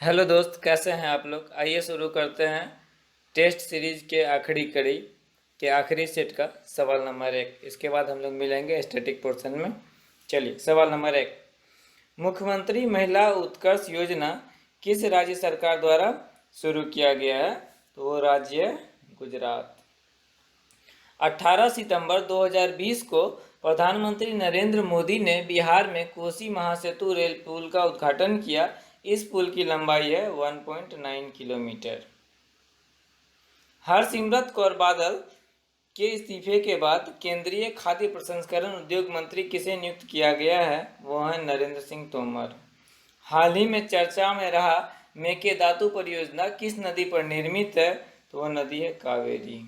Hello दोस्त, कैसे हैं आप लोग। आइए शुरू करते हैं टेस्ट सीरीज के आखिरी कड़ी के आखिरी सेट का सवाल नंबर 1। इसके बाद हम लोग मिलेंगे स्टैटिक पोर्शन में। चलिए, सवाल नंबर 1। मुख्यमंत्री महिला उत्कर्ष योजना किस राज्य सरकार द्वारा शुरू किया गया है? तो वो राज्य है गुजरात। 18 सितंबर 2020 को प्रधानमंत्री नरेंद्र मोदी ने बिहार में कोसी महासेतु रेल पुल का उद्घाटन किया। इस पुल की लंबाई है 1.9 किलोमीटर। हरसिमरत कौर बादल के इस्तीफे के बाद केंद्रीय खाद्य प्रसंस्करण उद्योग मंत्री किसे नियुक्त किया गया है? वो है नरेंद्र सिंह तोमर। हाल ही में चर्चा में रहा मेकेदातु परियोजना किस नदी पर निर्मित है? तो वह नदी है कावेरी।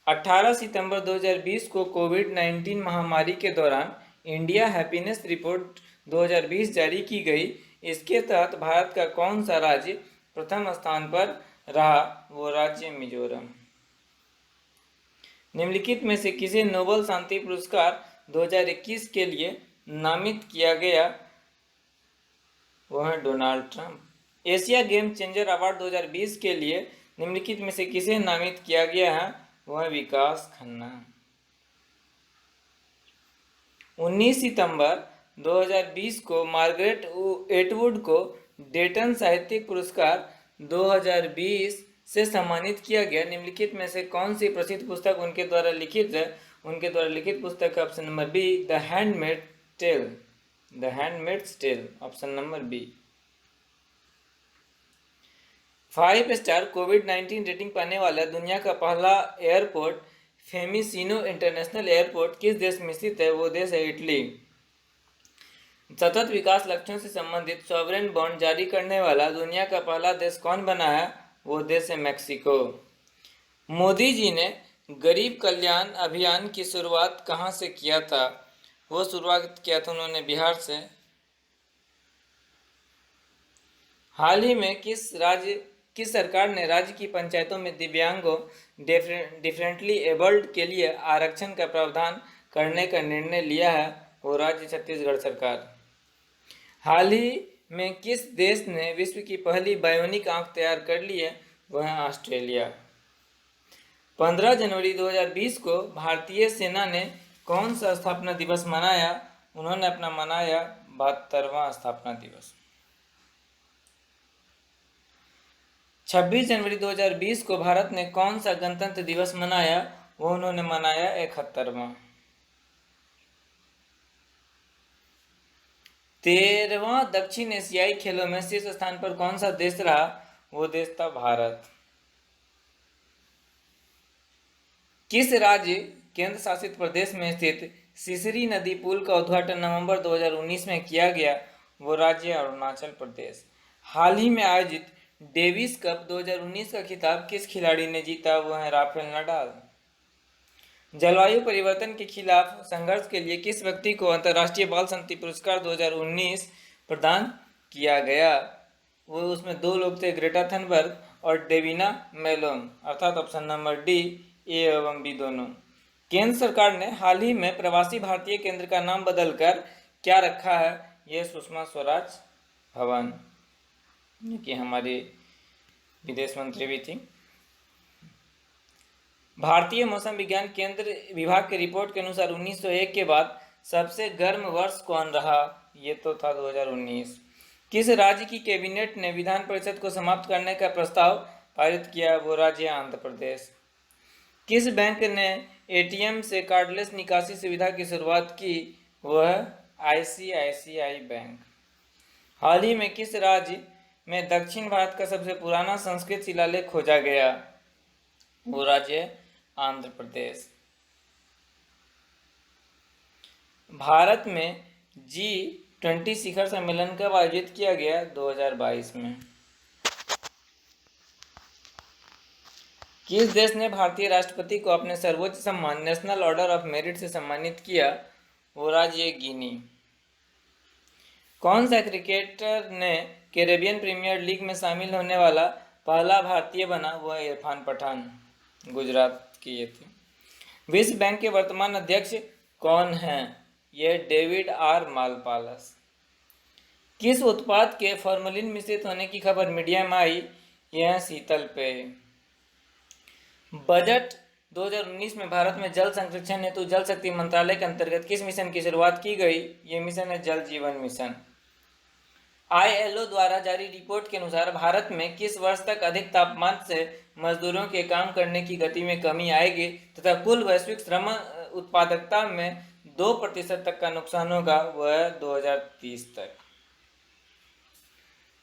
18 सितंबर 2020 को कोविड-19 महामारी के दौरान इंडिया हैप्पीनेस रिपोर्ट 2020 जारी की गई। इसके तहत भारत का कौन सा राज्य प्रथम स्थान पर रहा? वो राज्य मिजोरम। निम्नलिखित में से किसे नोबेल शांति पुरस्कार 2021 के लिए नामित किया गया? वो है Donald Trump. Asia game changer award 2020 के लिए निम्नलिखित में से किसे नामित किया गया है? वो है विकास खन्ना। 19 सितंबर 2020 को मार्गरेट एटवुड को डेटन साहित्यिक पुरस्कार 2020 से सम्मानित किया गया। निम्नलिखित में से कौन सी प्रसिद्ध पुस्तक उनके द्वारा लिखित है? उनके द्वारा लिखित पुस्तक है option number B, the handmaid tale. The handmaid's tale, option number B. 5 star कोविड-19 रेटिंग पाने वाला दुनिया का पहला एयरपोर्ट फेमिसिनो इंटरनेशनल एयरपोर्ट किस देश में स्थित है? वो देश है इटली। सतत विकास लक्ष्यों से संबंधित सॉवरेन बॉन्ड जारी करने वाला दुनिया का पहला देश कौन बना है? वो देश है मैक्सिको। मोदी जी ने गरीब कल्याण अभियान की शुरुआत कहाँ से किया था? वो शुरुआत किया था उन्होंने बिहार से। हाल ही में किस सरकार ने राज्य की पंचायतों में दिव्यांगों डिफरेंटली एबल्ड के लिए आरक्षण का प्रावधान करने का निर्णय लिया है? वो राज्य छत्तीसगढ़ सरकार। हाल ही में किस देश ने विश्व की पहली बायोनिक आंख तैयार कर ली है? वह है ऑस्ट्रेलिया। 15 जनवरी 2020 को भारतीय सेना ने कौन सा स्थापना दिवस मनाया? उन्होंने अपना मनाया 72वां स्थापना दिवस। 26 जनवरी 2020 को भारत ने कौन सा गणतंत्र दिवस मनाया? वो उन्होंने मनाया 71वां। 13वां दक्षिण एशियाई खेलों में शीर्ष स्थान पर कौन सा देश रहा? वो देश था भारत। किस राज्य केंद्र शासित प्रदेश में स्थित सिसरी नदी पुल का उद्घाटन नवंबर 2019 में किया गया? वो राज्य अरुणाचल प्रदेश। हाल ही में आयोजित डेविस कप 2019 का खिताब किस खिलाड़ी ने जीता? वो है राफेल नडाल। जलवायु परिवर्तन के खिलाफ संघर्ष के लिए किस व्यक्ति को अंतर्राष्ट्रीय बाल शांति पुरस्कार 2019 प्रदान किया गया? वो उसमें दो लोग थे, ग्रेटा थनबर्ग और डेविना मेलोम, अर्थात ऑप्शन नंबर डी, ए एवं बी दोनों। केंद्र सरकार ने हाल ही में प्रवासी भारतीय केंद्र का नाम बदलकर क्या रखा है? ये सुषमा स्वराज भवन, कि हमारी विदेश मंत्री भी थी। भारतीय मौसम विज्ञान केंद्र विभाग की रिपोर्ट के अनुसार 1901 के बाद सबसे गर्म वर्ष कौन रहा? ये तो था 2019। किस राज्य की कैबिनेट ने विधान परिषद को समाप्त करने का प्रस्ताव पारित किया? वो राज्य आंध्र प्रदेश। किस बैंक ने एटीएम से कार्डलेस निकासी सुविधा की शुरुआत की? वो है आईसीआईसीआई बैंक। हाल ही में किस राज्य में दक्षिण भारत का सबसे पुराना संस्कृत शिलालेख खोजा गया? वो राज्य है आंध्र प्रदेश। भारत में G20 शिखर सम्मेलन कब आयोजित किया गया? 2022 में। किस देश ने भारतीय राष्ट्रपति को अपने सर्वोच्च सम्मान नेशनल ऑर्डर ऑफ मेरिट से सम्मानित किया? वो राज्य है गिनी। कौन सा क्रिकेटर ने कैरेबियन प्रीमियर लीग में शामिल होने वाला पहला भारतीय बना? वो है इरफान पठान, गुजरात की ये थी। विश्व बैंक के वर्तमान अध्यक्ष कौन हैं? ये डेविड आर मालपालस। किस उत्पाद के फॉर्मलिन मिश्रित होने की खबर मीडिया में आई? यह शीतल पेय। बजट 2019 में भारत में जल संरक्षण हेतु जल शक्ति मंत्रालय के अंतर्गत किस मिशन की शुरुआत की गई? ये मिशन है जल जीवन मिशन। ILO द्वारा जारी रिपोर्ट के अनुसार भारत में किस वर्ष तक अधिक तापमान से मजदूरों के काम करने की गति में कमी आएगी तथा कुल वैश्विक श्रम उत्पादकता में 2% तक का नुकसान होगा? वह 2030 तक।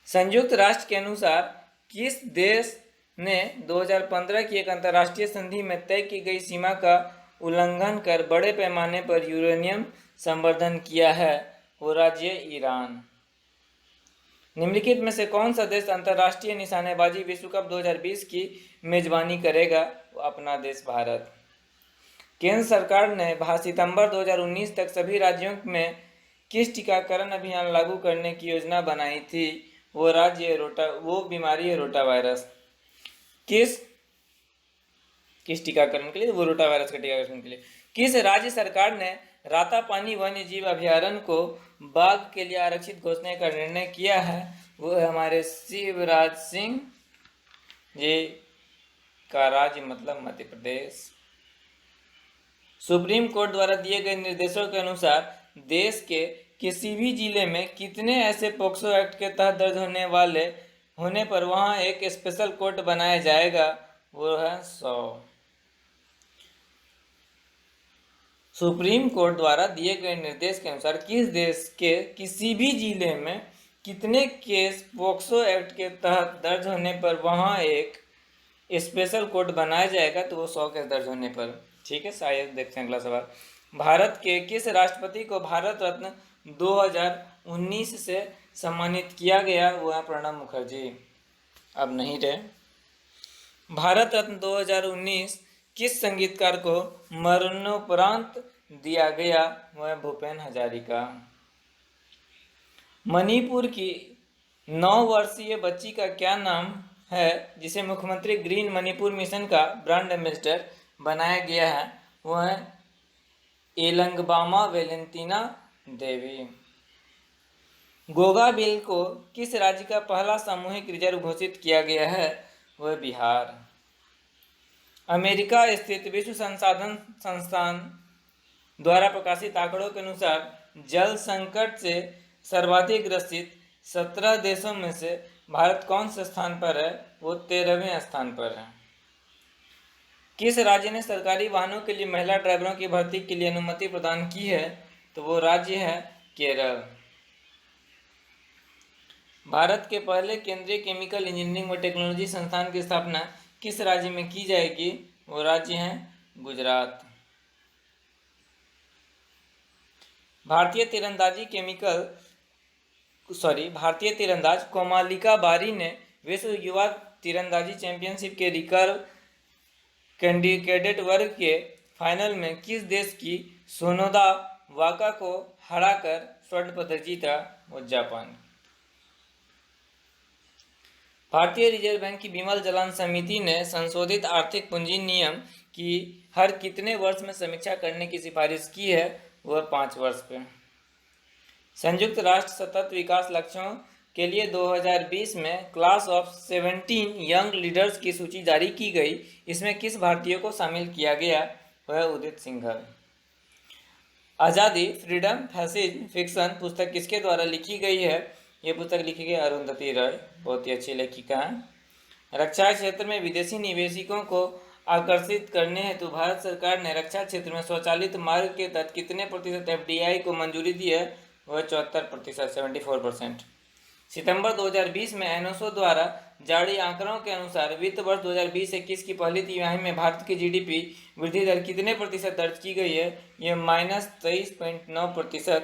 संयुक्त राष्ट्र के अनुसार किस देश ने 2015 की एक अंतर्राष्ट्रीय संधि में तय की गई सीमा का उल्लंघन कर बड़े पैमाने पर यूरेनियम संवर्धन किया है? वो राज्य ईरान। निम्नलिखित में से कौन सा देश अंतर्राष्ट्रीय निशानेबाजी विश्व कप 2020 की मेजबानी करेगा? अपना देश भारत। केंद्र सरकार ने सितंबर 2019 तक सभी राज्यों में किस टीकाकरण अभियान लागू करने की योजना बनाई थी? वो बीमारी है रोटा वायरस। किस टीकाकरण के लिए? वो रोटा वायरस के टीकाकरण के लिए। किस राज्य सरकार ने रातापानी वन्य जीव अभ्यारण्य को बाघ के लिए आरक्षित घोषणा का निर्णय किया है? वो है हमारे शिवराज सिंह जी का राज्य मतलब मध्य प्रदेश। सुप्रीम कोर्ट द्वारा दिए गए निर्देशों के अनुसार देश के किसी भी जिले में कितने ऐसे पोक्सो एक्ट के तहत दर्ज होने पर वहां एक स्पेशल कोर्ट बनाया जाएगा? वो है 100। सुप्रीम कोर्ट द्वारा दिए गए निर्देश के अनुसार किस देश के किसी भी जिले में कितने केस पोक्सो एक्ट के तहत दर्ज होने पर वहां एक स्पेशल कोर्ट बनाया जाएगा? तो वो 100 केस दर्ज होने पर। ठीक है, शायद देखते हैं अगला सवाल। भारत के किस राष्ट्रपति को भारत रत्न 2019 से सम्मानित किया गया? वो है प्रणब मुखर्जी, अब नहीं रहे। भारत रत्न 2019 किस संगीतकार को मरणोपरांत दिया गया? वह भूपेन हजारिका। मणिपुर की 9 वर्षीय बच्ची का क्या नाम है जिसे मुख्यमंत्री ग्रीन मणिपुर मिशन का ब्रांड एम्बेसडर बनाया गया है? वह है एलंगबामा वेलेंटिना देवी। गोगाबिल को किस राज्य का पहला सामूहिक रिजर्व घोषित किया गया है? वह बिहार। अमेरिका स्थित विश्व संसाधन संस्थान द्वारा प्रकाशित आंकड़ों के अनुसार जल संकट से सर्वाधिक ग्रसित 17 देशों में से भारत कौन से स्थान पर है? वो 13वें स्थान पर है। किस राज्य ने सरकारी वाहनों के लिए महिला ड्राइवरों की भर्ती के लिए अनुमति प्रदान की है? तो वो राज्य है केरल। भारत के पहले केंद्रीय केमिकल इंजीनियरिंग व टेक्नोलॉजी संस्थान की स्थापना किस राज्य में की जाएगी? वो राज्य है गुजरात। भारतीय तीरंदाज कोमालिका बारी ने विश्व युवा तीरंदाजी चैंपियनशिप के रिकर्व कैडेट वर्ग के फाइनल में किस देश की सोनोदा वाका को हराकर स्वर्ण पदक जीता? वो जापान। भारतीय रिजर्व बैंक की बिमल जलान समिति ने संशोधित आर्थिक पूंजी नियम की हर कितने वर्ष में समीक्षा करने की सिफारिश की है? वह 5 वर्ष पे। संयुक्त राष्ट्र सतत विकास लक्ष्यों के लिए 2020 में क्लास ऑफ 17 यंग लीडर्स की सूची जारी की गई। इसमें किस भारतीय को शामिल किया गया? वह उदित सिंघल। आज़ादी फ्रीडम फैसिज्म फिक्शन पुस्तक किसके द्वारा लिखी गई है? ये पुस्तक लिखी गई अरुंधति रॉय, बहुत ही अच्छी लेखिका हैं। रक्षा क्षेत्र में विदेशी निवेशकों को आकर्षित करने हेतु भारत सरकार ने रक्षा क्षेत्र में स्वचालित मार्ग के तहत कितने प्रतिशत FDI को मंजूरी दी है? वह 74%, 74%। सितंबर 2020 में एनओसो द्वारा जारी आंकड़ों के अनुसार वित्त वर्ष 2020-21 की पहली तिमाही में भारत की GDP वृद्धि दर कितने प्रतिशत दर्ज की गई है? ये -23.9%।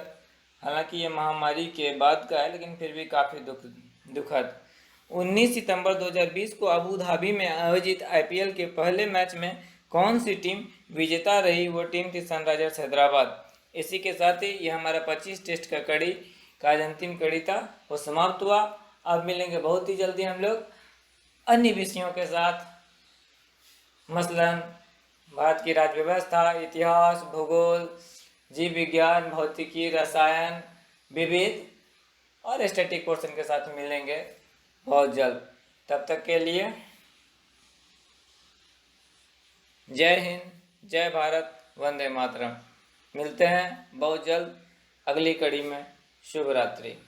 हालांकि ये महामारी के बाद का है, लेकिन फिर भी काफ़ी दुखद। 19 सितंबर 2020 को अबू धाबी में आयोजित IPL के पहले मैच में कौन सी टीम विजेता रही? वो टीम थी सनराइजर्स हैदराबाद। इसी के साथ ही ये हमारा 25 टेस्ट का कड़ी का आज अंतिम कड़ी था, वो समाप्त हुआ। अब मिलेंगे बहुत ही जल्दी हम लोग अन्य विषयों के साथ, मसलन भारत की राज्य व्यवस्था, इतिहास, भूगोल, जीव विज्ञान, भौतिकी, रसायन, विविध और स्टैटिक पोर्शन के साथ मिलेंगे बहुत जल्द। तब तक के लिए जय हिंद, जय भारत, वंदे मातरम। मिलते हैं बहुत जल्द अगली कड़ी में। शुभ रात्रि।